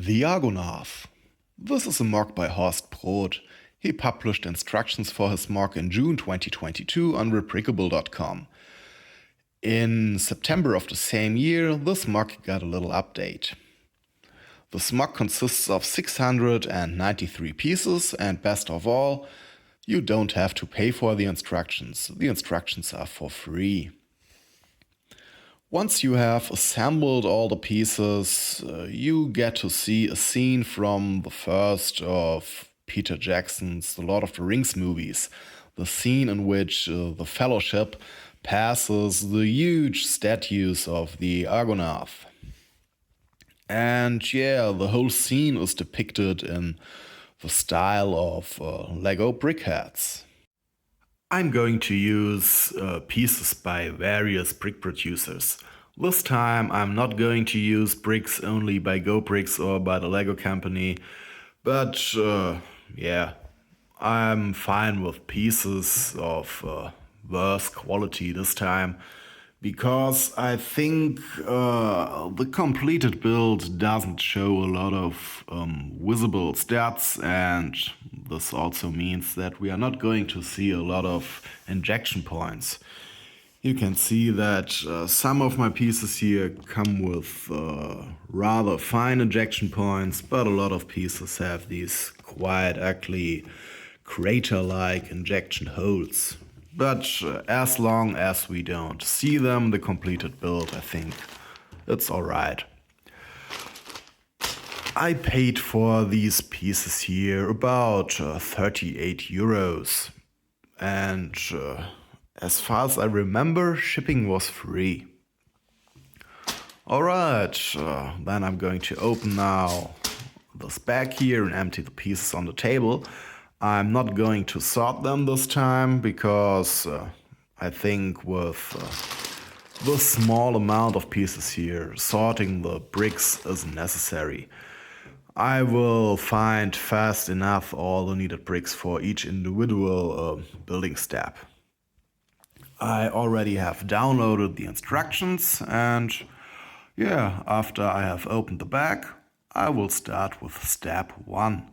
The Argonath. This is a MOC by horstbroot. He published instructions for his MOC in June 2022 on rebrickable.com. In September of the same year, this MOC got a little update. This MOC consists of 693 pieces, and best of all, you don't have to pay for the instructions. The instructions are for free. Once you have assembled all the pieces, you get to see a scene from the first of Peter Jackson's The Lord of the Rings movies. The scene in which the Fellowship passes the huge statues of the Argonath. And yeah, the whole scene is depicted in the style of Lego BrickHeadz. I'm going to use pieces by various brick producers. This time I'm not going to use bricks only by GoBricks or by the Lego company, but yeah, I'm fine with pieces of worse quality this time, because I think the completed build doesn't show a lot of visible stats, and this also means that we are not going to see a lot of injection points. You can see that some of my pieces here come with rather fine injection points, but a lot of pieces have these quite ugly crater-like injection holes. But as long as we don't see them, the completed build, I think it's alright. I paid for these pieces here about 38 euros, and as far as I remember, shipping was free. Alright, then I'm going to open now this bag here and empty the pieces on the table. I'm not going to sort them this time, because I think with the small amount of pieces here, sorting the bricks isn't necessary. I will find fast enough all the needed bricks for each individual building step. I already have downloaded the instructions, and yeah, after I have opened the bag, I will start with step 1.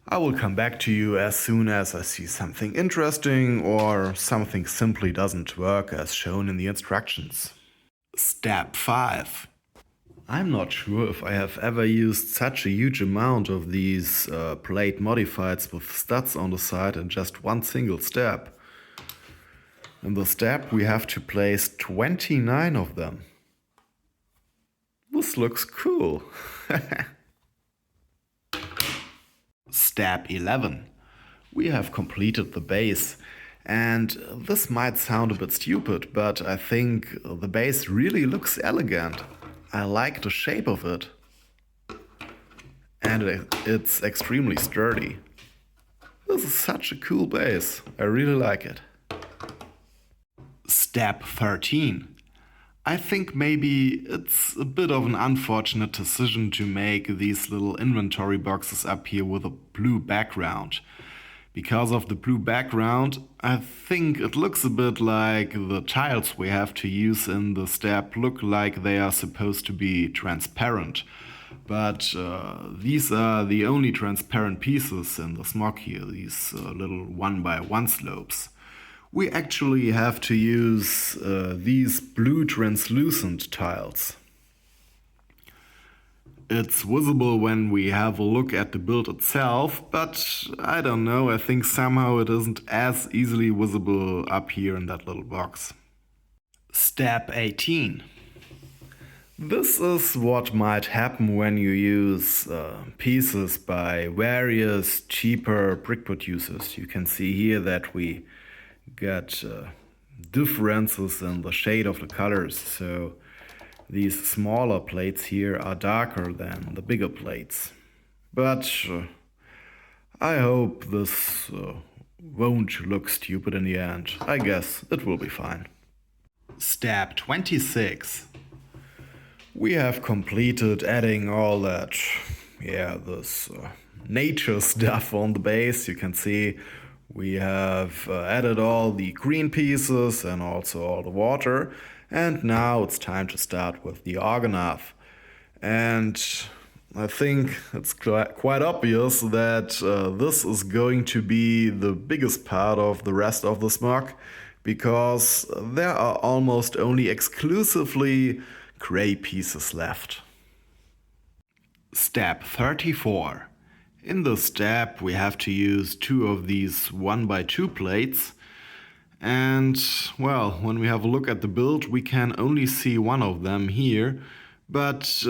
I will come back to you as soon as I see something interesting or something simply doesn't work as shown in the instructions. Step 5. I'm not sure if I have ever used such a huge amount of these plate modifieds with studs on the side in just one single step. In the step we have to place 29 of them. This looks cool. Step 11. We have completed the base, and this might sound a bit stupid, but I think the base really looks elegant. I like the shape of it, and it's extremely sturdy. This is such a cool base, I really like it. Step 13. I think maybe it's a bit of an unfortunate decision to make these little inventory boxes up here with a blue background. Because of the blue background, I think it looks a bit like the tiles we have to use in the step look like they are supposed to be transparent. But these are the only transparent pieces in the MOC here, these little 1x1 slopes. We actually have to use these blue translucent tiles. It's visible when we have a look at the build itself, but I don't know, I think somehow it isn't as easily visible up here in that little box. Step 18. This is what might happen when you use pieces by various cheaper brick producers. You can see here that we got differences in the shade of the colors, so these smaller plates here are darker than the bigger plates. But I hope this won't look stupid in the end. I guess it will be fine. Step 26. We have completed adding all that, this nature stuff on the base. You can see we have added all the green pieces and also all the water, and now it's time to start with the Argonath. And I think it's quite obvious that this is going to be the biggest part of the rest of this MOC, because there are almost only exclusively gray pieces left. Step 34. In this step we have to use 2 of these 1x2 plates, and well, when we have a look at the build we can only see one of them here, but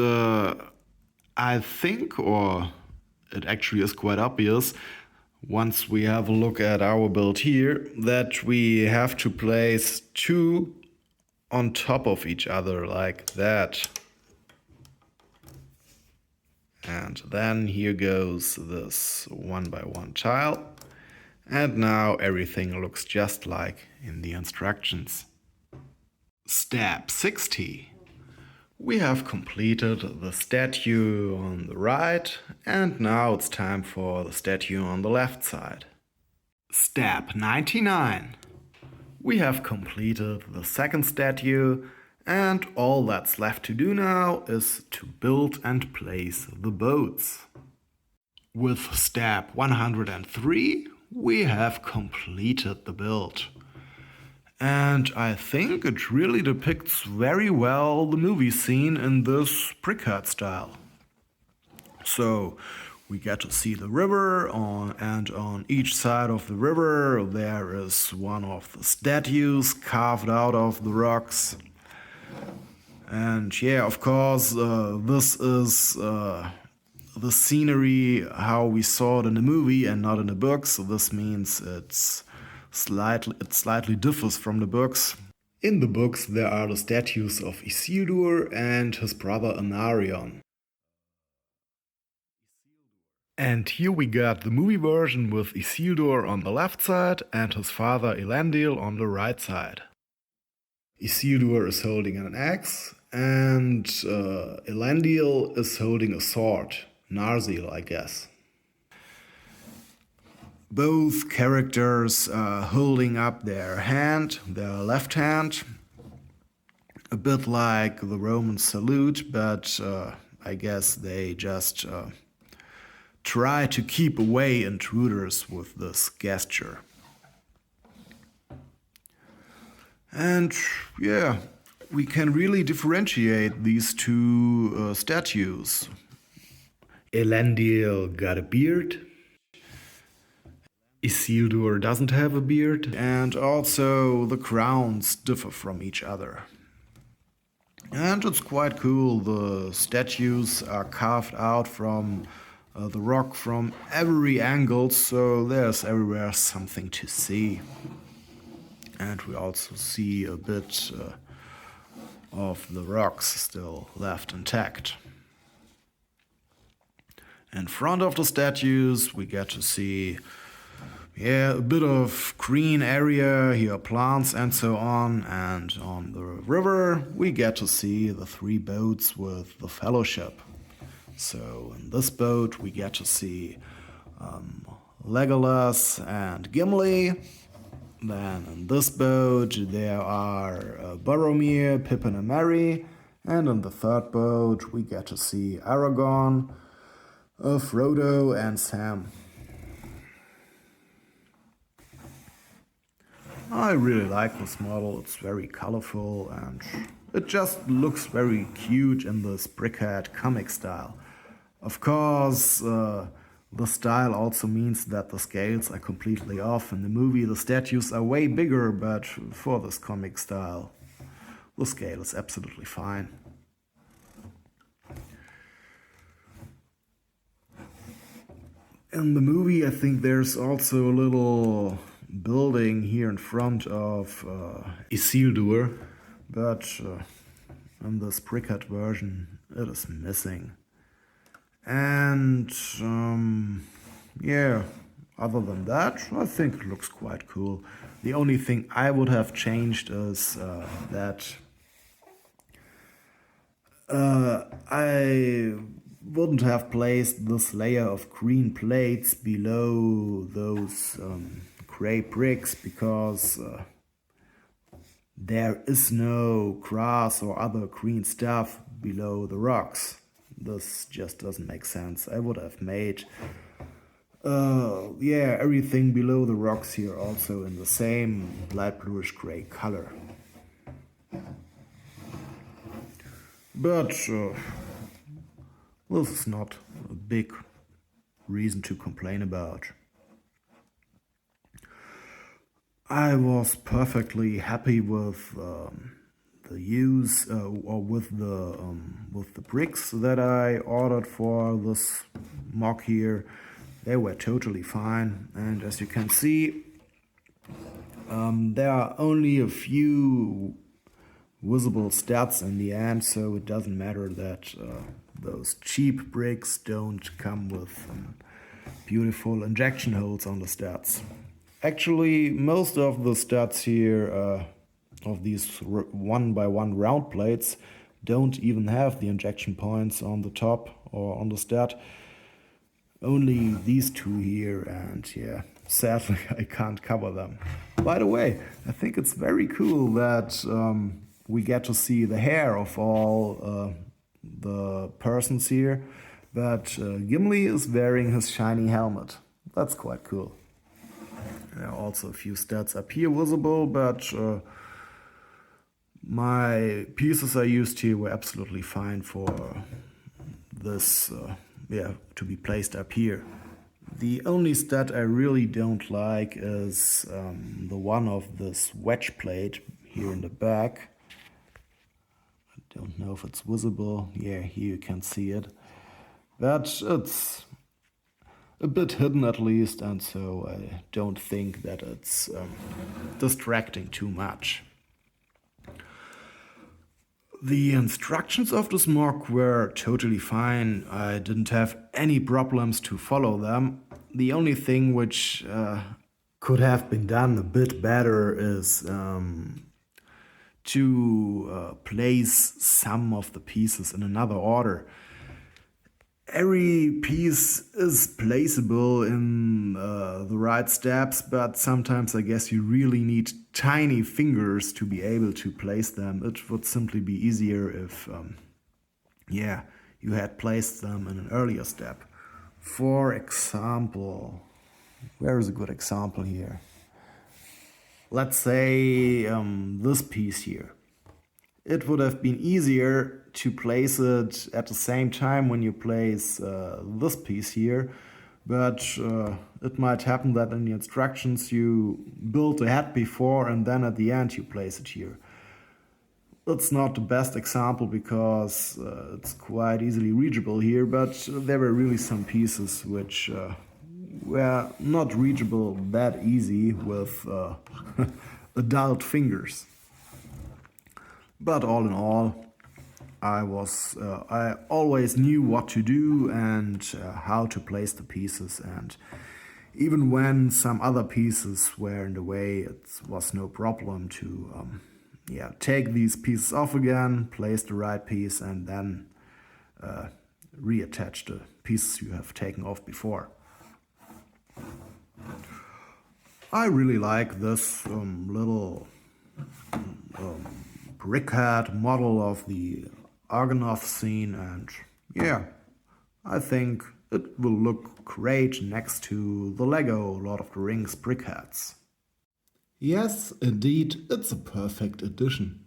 I think, or it actually is quite obvious once we have a look at our build here, that we have to place 2 on top of each other like that. And then here goes this 1x1 tile. And now everything looks just like in the instructions. Step 60. We have completed the statue on the right, and now it's time for the statue on the left side. Step 99. We have completed the second statue, and all that's left to do now is to build and place the boats. With step 103, we have completed the build. And I think it really depicts very well the movie scene in this BrickHeadz style. So we get to see the river, and on each side of the river there is one of the statues carved out of the rocks. And yeah, of course, this is the scenery how we saw it in the movie and not in the book, so this means it slightly differs from the books. In the books there are the statues of Isildur and his brother Anarion. And here we got the movie version with Isildur on the left side and his father Elendil on the right side. Isildur is holding an axe, and Elendil is holding a sword, Narsil, I guess. Both characters are holding up their left hand, a bit like the Roman salute, but I guess they just try to keep away intruders with this gesture. And yeah, we can really differentiate these 2 statues. Elendil got a beard, Isildur doesn't have a beard, and also the crowns differ from each other. And it's quite cool, the statues are carved out from the rock from every angle, so there's everywhere something to see. And we also see a bit of the rocks still left intact. In front of the statues we get to see a bit of green area, here are plants and so on, and on the river we get to see the 3 boats with the Fellowship. So in this boat we get to see Legolas and Gimli. Then in this boat there are Boromir, Pippin and Merry, and in the 3rd boat we get to see Aragorn, Frodo and Sam. I really like this model, it's very colorful and it just looks very cute in this BrickHeadz comic style. Of course, the style also means that the scales are completely off. In the movie the statues are way bigger, but for this comic style the scale is absolutely fine. In the movie I think there's also a little building here in front of Isildur, but in this BrickHeadz version it is missing. And yeah, other than that I think it looks quite cool. The only thing I would have changed is that I wouldn't have placed this layer of green plates below those gray bricks, because there is no grass or other green stuff below the rocks. This just doesn't make sense. I would have made yeah, everything below the rocks here also in the same light bluish gray color. But this is not a big reason to complain about. I was perfectly happy with the use or with the bricks that I ordered for this MOC here. They were totally fine, and as you can see, there are only a few visible stats in the end, so it doesn't matter that those cheap bricks don't come with beautiful injection holes on the stats. Actually, most of the stats here of these 1x1 round plates don't even have the injection points on the top or on the stat. Only these two here, and yeah, sadly I can't cover them. By the way, I think it's very cool that we get to see the hair of all the persons here, but Gimli is wearing his shiny helmet. That's quite cool. There are also a few stats up here visible, but my pieces I used here were absolutely fine for this, yeah, to be placed up here. The only stat I really don't like is the one of this wedge plate here in the back. I don't know if it's visible. Yeah, here you can see it. But it's a bit hidden at least, and so I don't think that it's distracting too much. The instructions of this MOC were totally fine. I didn't have any problems to follow them. The only thing which could have been done a bit better is to place some of the pieces in another order. Every piece is placeable in the right steps, but sometimes I guess you really need tiny fingers to be able to place them. It would simply be easier if, yeah, you had placed them in an earlier step. For example, where is a good example here? Let's say this piece here. It would have been easier to place it at the same time when you place this piece here, but it might happen that in the instructions you build the head before and then at the end you place it here. It's not the best example because it's quite easily reachable here, but there were really some pieces which were not reachable that easy with adult fingers. But all in all, I always knew what to do and how to place the pieces, and even when some other pieces were in the way, it was no problem to take these pieces off again, place the right piece, and then reattach the pieces you have taken off before. I really like this little BrickHeadz model of the Argonath scene, and yeah, I think it will look great next to the Lego Lord of the Rings BrickHeadz. Yes, indeed, it's a perfect addition.